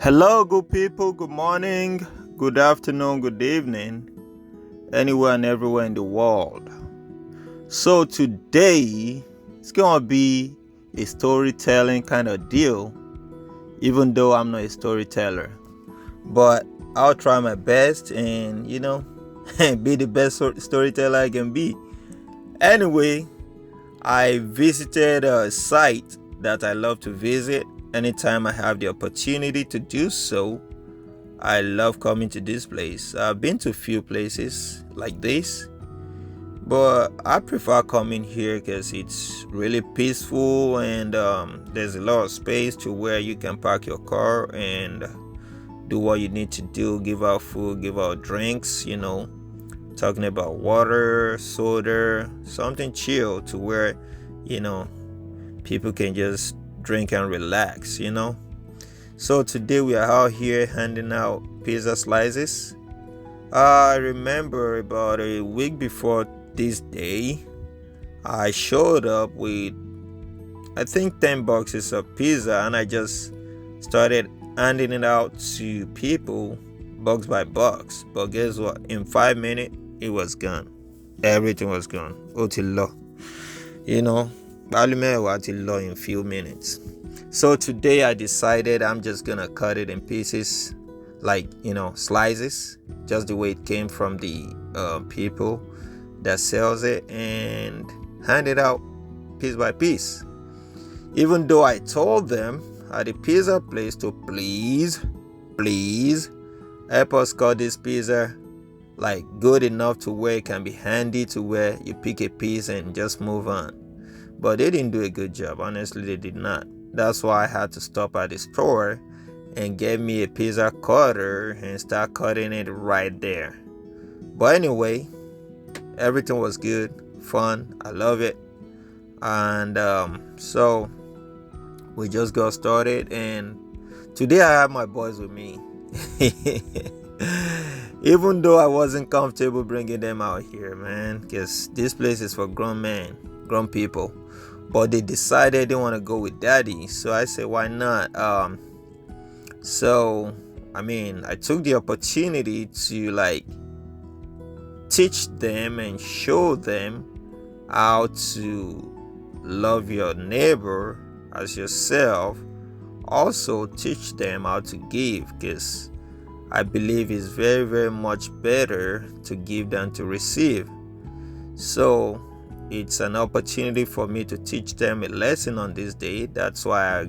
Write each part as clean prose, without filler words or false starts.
Hello, good people. Good morning, good afternoon, good evening, anywhere and everywhere in the world. So, today it's gonna be a storytelling kind of deal, even though I'm not a storyteller. But I'll try my best and, be the best storyteller I can be. Anyway, I visited a site that I love to visit anytime I have the opportunity to do so. I love coming to this place. I've been to a few places like this, but I prefer coming here because it's really peaceful and there's a lot of space to where you can park your car and do what you need to do, give out food, give out drinks, talking about water, soda, something chill to where, you know, people can just drink and relax. So today we are out here handing out pizza slices. I remember about a week before this day, I showed up with I think 10 boxes of pizza and I just started handing it out to people box by box. But guess what? In 5 minutes, it was gone. Everything was gone. Otilo. Otilo in few minutes. So today I decided I'm just gonna cut it in pieces, like slices, just the way it came from the people that sells it, and hand it out piece by piece. Even though I told them at the pizza place to please help us cut this pizza like good enough to where it can be handy to where you pick a piece and just move on. But they didn't do a good job. Honestly, they did not. That's why I had to stop at the store and get me a pizza cutter and start cutting it right there. But anyway, everything was good, fun. I love it. And so we just got started. And today I have my boys with me. Even though I wasn't comfortable bringing them out here, man, because this place is for grown men, grown people. But they decided they want to go with daddy, so I said, why not? I took the opportunity to teach them and show them how to love your neighbor as yourself. Also teach them how to give, because I believe it's very, very much better to give than to receive. So it's an opportunity for me to teach them a lesson on this day. That's why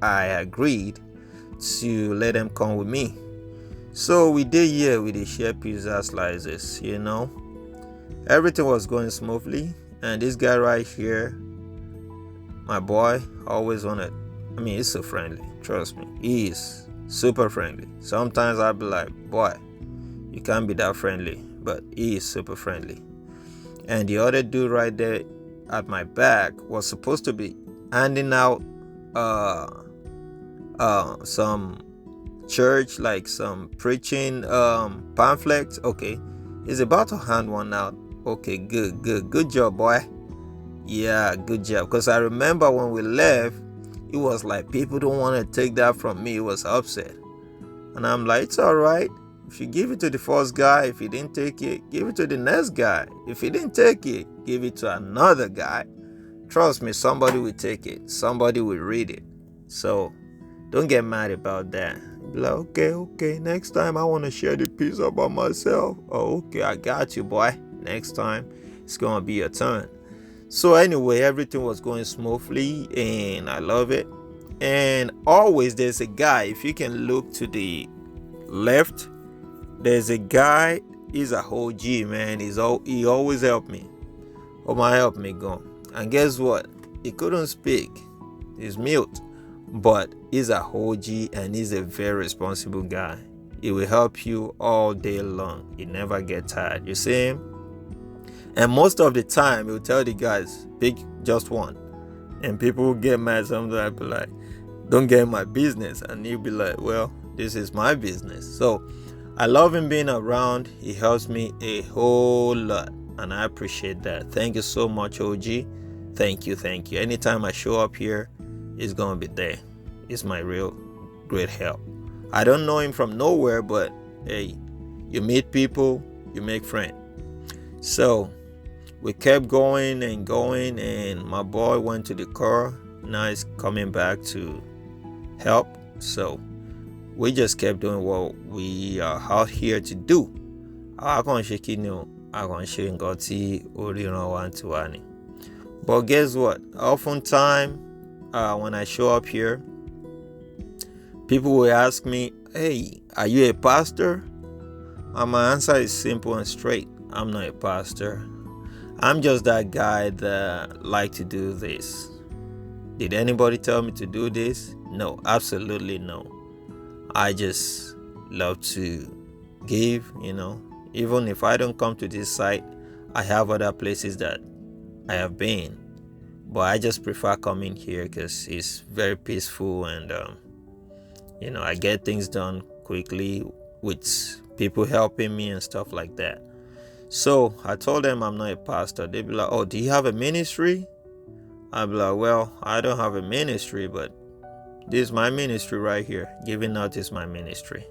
I agreed to let them come with me. So we did here with the share pizza slices, Everything was going smoothly. And this guy right here, my boy, always he's so friendly. Trust me, he is super friendly. Sometimes I'll be like, boy, you can't be that friendly. But he is super friendly. And the other dude right there at my back was supposed to be handing out some church, like some preaching pamphlets. Okay, he's about to hand one out. Okay, good job, boy. Yeah, good job. Because I remember when we left, it was like people don't want to take that from me. It was upset. And I'm like, it's all right. If you give it to the first guy, if he didn't take it, give it to the next guy. If he didn't take it, give it to another guy. Trust me, somebody will take it. Somebody will read it. So don't get mad about that. Be like, okay, next time I want to share the pizza by myself. Oh, okay, I got you, boy. Next time, it's going to be your turn. So anyway, everything was going smoothly and I love it. And always there's a guy, if you can look to the left, there's a guy. He's a OG, man. He always helped me. Help me go. And guess what? He couldn't speak. He's mute. But he's a OG and he's a very responsible guy. He will help you all day long. He never get tired. You see him? And most of the time, he'll tell the guys, pick just one. And people will get mad. Sometimes I'll be like, don't get in my business. And he'll be like, well, this is my business. So I love him being around. He helps me a whole lot. And I appreciate that. Thank you so much, OG. Thank you. Anytime I show up here, he's going to be there. It's my real great help. I don't know him from nowhere, but hey, you meet people, you make friends. So we kept going and going, and my boy went to the car. Now he's coming back to help. So we just kept doing what we are out here to do. But guess what? Oftentimes, when I show up here, people will ask me, "Hey, are you a pastor?" And my answer is simple and straight. I'm not a pastor. I'm just that guy that like to do this. Did anybody tell me to do this? No, absolutely no. I just love to give, Even if I don't come to this site, I have other places that I have been. But I just prefer coming here because it's very peaceful and, I get things done quickly with people helping me and stuff like that. So I told them I'm not a pastor. They'd be like, "Oh, do you have a ministry?" I'd be like, "Well, I don't have a ministry, but this is my ministry right here. Giving out is my ministry."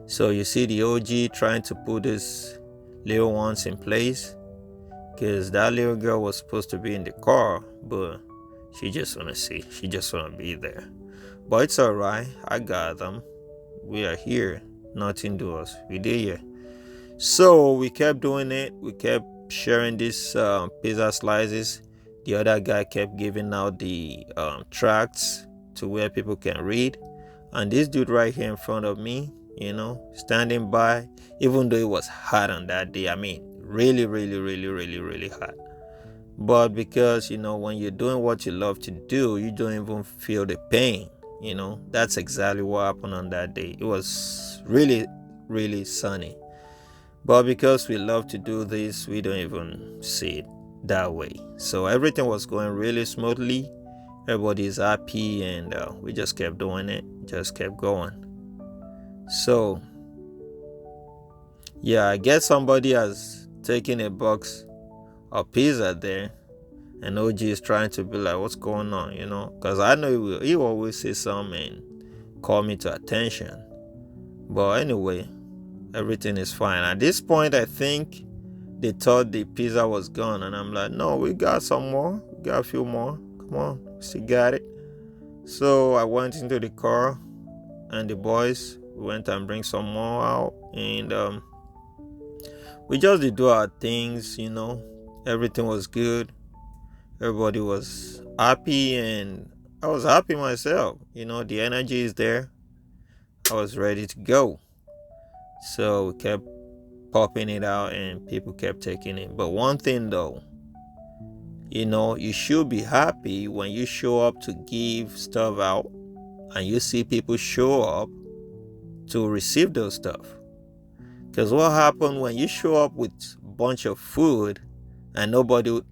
So you see the OG trying to put these little ones in place, because that little girl was supposed to be in the car, but she just want to be there. But it's all right. I got them. We are here. Nothing to us. We did here. So we kept doing it. We kept sharing these pizza slices. The other guy kept giving out the tracts to where people can read. And this dude right here in front of me, standing by, even though it was hot on that day. I mean, really, really, really, really, really hot. But because, when you're doing what you love to do, you don't even feel the pain. That's exactly what happened on that day. It was really, really sunny. But because we love to do this, we don't even see it that way. So everything was going really smoothly. Everybody's happy, and we just kept doing it, just kept going. So, yeah, I guess somebody has taken a box of pizza there, and OG is trying to be like, "What's going on?" Because I know he will always say something and call me to attention. But anyway, everything is fine. At this point, I think they thought the pizza was gone, and I'm like, "No, we got some more. We got a few more. Come on, we still got it." So I went into the car, and the boys went and bring some more out, and we just did do our things. Everything was good. Everybody was happy, and I was happy myself. The energy is there. I was ready to go. So we kept popping it out, and people kept taking it. But one thing though, you should be happy when you show up to give stuff out, and you see people show up to receive those stuff. Because what happened when you show up with a bunch of food and nobody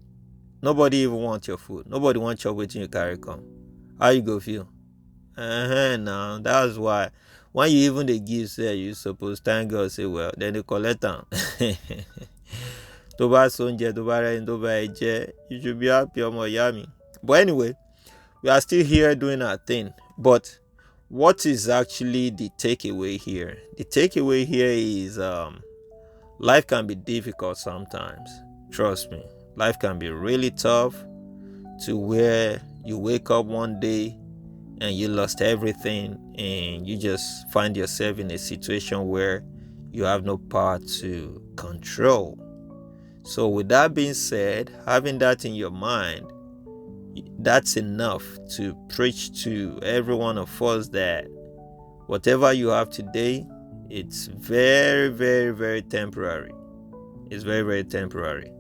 even wants your food, nobody wants your waiting you carry come, how you go feel? Now that's why when you even the give say you suppose thank God, say, well, then they collect them. You should be happy, Yami. But anyway, we are still here doing our thing. But what is actually the takeaway here? The takeaway here is life can be difficult sometimes. Trust me, life can be really tough, to where you wake up one day and you lost everything, and you just find yourself in a situation where you have no power to control. So with that being said, having that in your mind, that's enough to preach to every one of us that whatever you have today, it's very, very, very temporary. It's very, very temporary.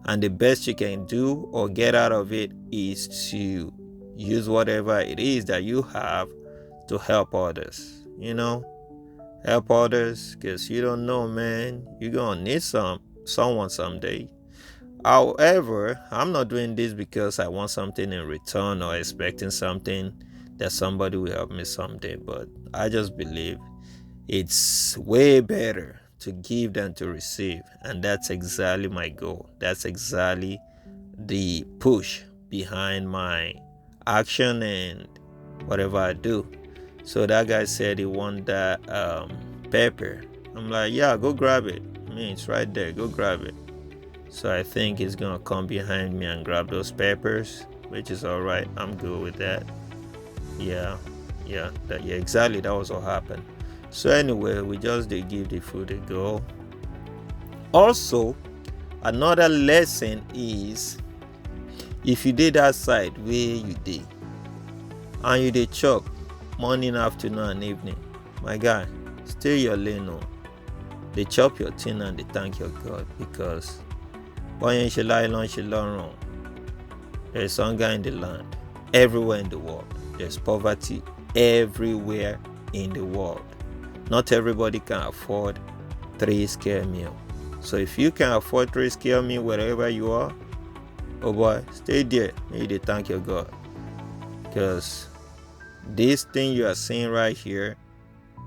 And the best you can do or get out of it is to use whatever it is that you have to help others. Help others, because you don't know, man. You're going to need someone someday. However, I'm not doing this because I want something in return or expecting something that somebody will help me someday. But I just believe it's way better to give than to receive. And that's exactly my goal. That's exactly the push behind my action and whatever I do. So that guy said he want that pepper. I'm like, yeah, go grab it. I mean, it's right there. Go grab it. So I think he's gonna come behind me and grab those peppers, which is all right. I'm good with that. Yeah, exactly. That was what happened. So anyway, we just did give the food a go. Also, another lesson is, if you did outside where you did and you did chop morning, afternoon and evening, my guy, stay your lane. They chop your thing and they thank your God, because there's hunger in the land, everywhere in the world. There's poverty everywhere in the world. Not everybody can afford 3 scale meal. So if you can afford 3 scale meal wherever you are, oh boy, stay there. Maybe they thank your God, because this thing you are seeing right here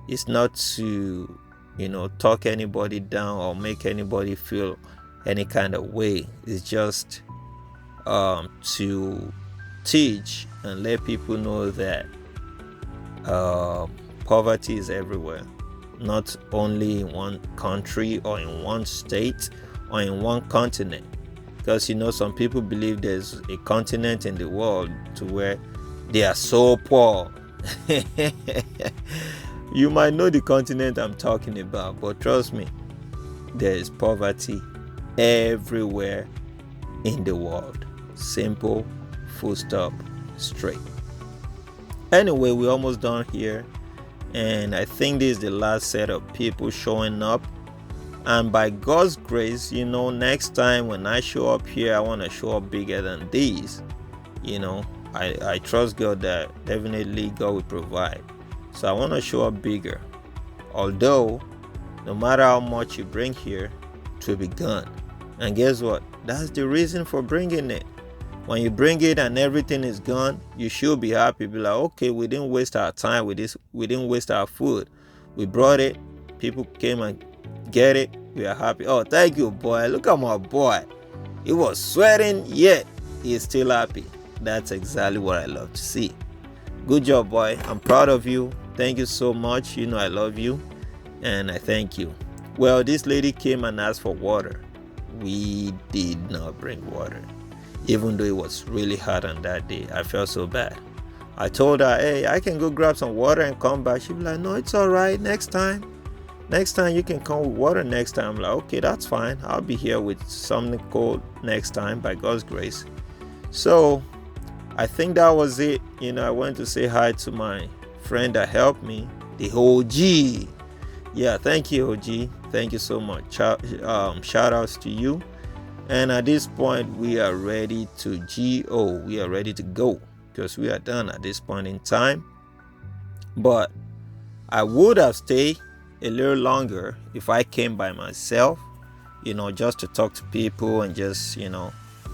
is not to, talk anybody down or make anybody feel any kind of way. It's just to teach and let people know that poverty is everywhere, not only in one country or in one state or in one continent. Because some people believe there's a continent in the world to where they are so poor. You might know the continent I'm talking about, but trust me, there is poverty everywhere in the world. Simple, full stop, straight. Anyway, we're almost done here, and I think this is the last set of people showing up. And by God's grace, next time when I show up here, I want to show up bigger than these. I trust God that definitely God will provide. So I want to show up bigger. Although, no matter how much you bring here, it will be gone. And guess what? That's the reason for bringing it. When you bring it and everything is gone, you should be happy. Be like, okay, we didn't waste our time with this. We didn't waste our food. We brought it. People came and get it. We are happy. Oh, thank you, boy. Look at my boy. He was sweating, yet he's still happy. That's exactly what I love to see. Good job, boy. I'm proud of you. Thank you so much. I love you, and I thank you. Well, this lady came and asked for water. We did not bring water, even though it was really hot on that day. I felt so bad. I told her, hey, I can go grab some water and come back. She was like, no, it's all right. Next time you can come with water next time. I'm like, okay, that's fine. I'll be here with something cold next time by God's grace. So I think that was it. I went to say hi to my friend that helped me, the OG. Yeah, thank you, OG. Thank you so much. Shout outs to you. And at this point, we are ready to go. We are ready to go, because we are done at this point in time. But I would have stayed a little longer if I came by myself, just to talk to people and just,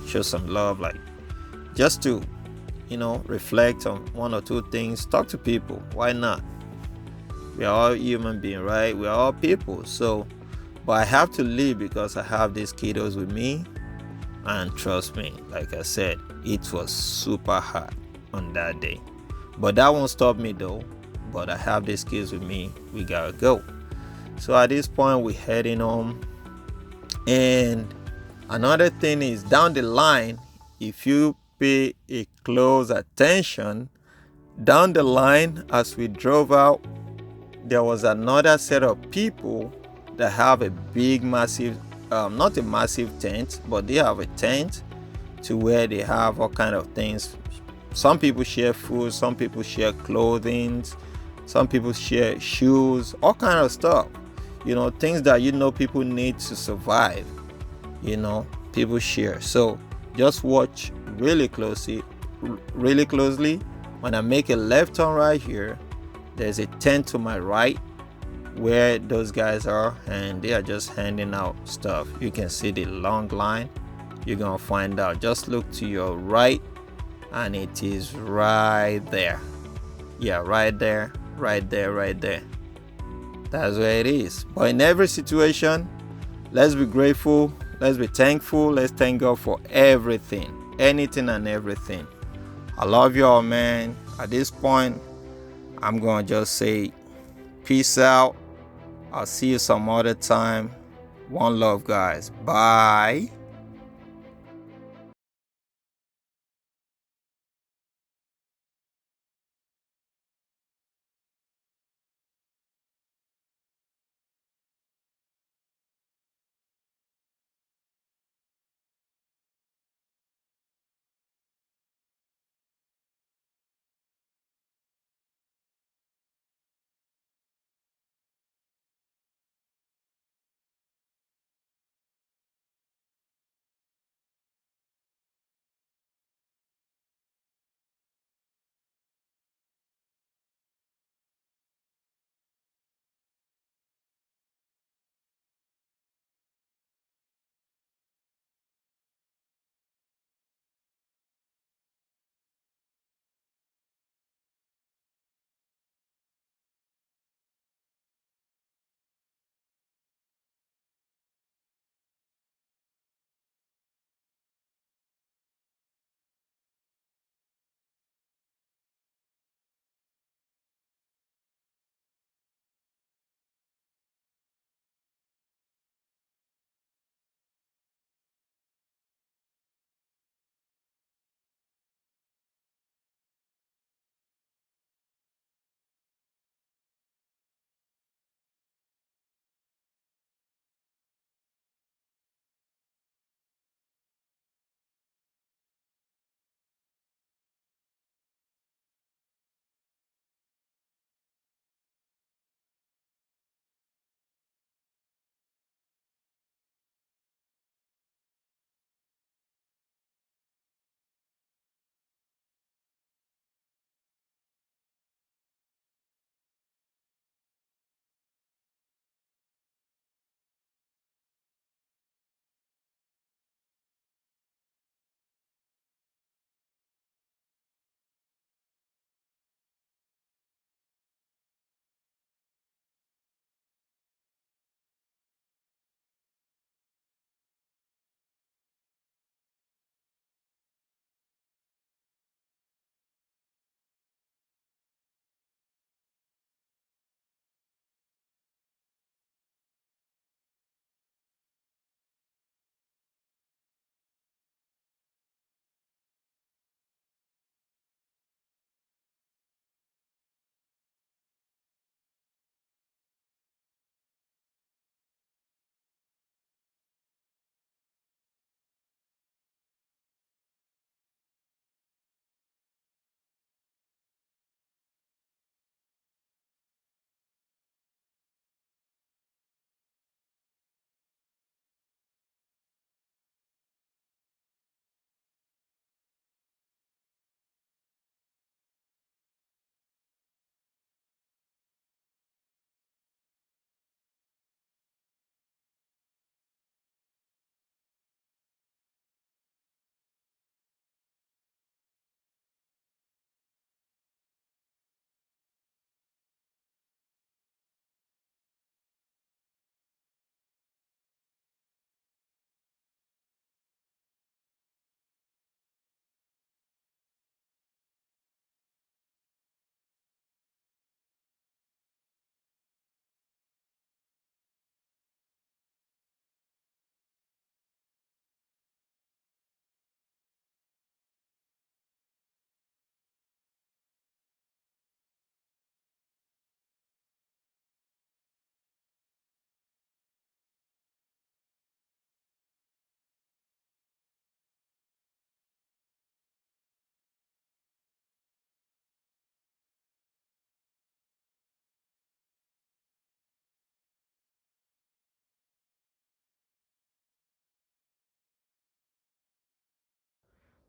show some love, like just to, reflect on one or two things, talk to people. Why not? We are all human beings, right? We are all people. So, but I have to leave because I have these kiddos with me. And trust me, like I said, it was super hot on that day. But that won't stop me though. But I have these kids with me. We gotta go. So at this point, we're heading home. And another thing is, down the line, if you pay a close attention, down the line as we drove out, there was another set of people that have a big, massive, not a massive tent, but they have a tent to where they have all kind of things. Some people share food, some people share clothing, some people share shoes, all kind of stuff. Things that people need to survive. People share. So just watch really closely. When I make a left turn right here, there's a tent to my right where those guys are, and they are just handing out stuff. You can see the long line. You're gonna find out. Just look to your right, and it is right there. Yeah, right there. That's where it is. But in every situation, let's be grateful, let's be thankful, let's thank God for everything, anything and everything. I love you all, man. At this point, I'm gonna just say peace out. I'll see you some other time. One love, guys. Bye.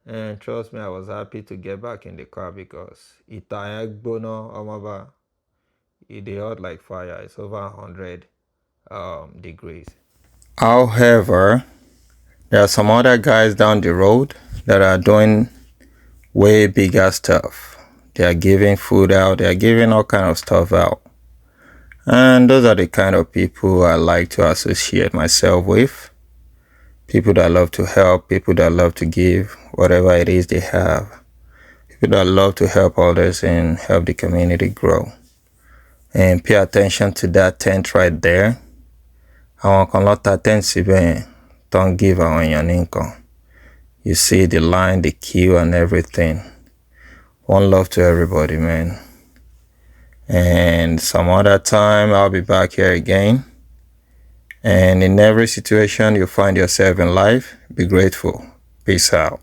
And trust me, I was happy to get back in the car because Itayagbono Omaba, it hot like fire. It's over 100 degrees. However, there are some other guys down the road that are doing way bigger stuff. They are giving food out, they are giving all kind of stuff out. And those are the kind of people I like to associate myself with. People that love to help, people that love to give whatever it is they have. People that love to help others and help the community grow. And pay attention to that tent right there. Àwọn kan lọ́ta tent síbẹ̀ yẹn tó ń give àwọn èèyàn ní nǹkan. You see the line, the queue and everything. One love to everybody, man. And some other time I'll be back here again. And in every situation you find yourself in life, be grateful. Peace out.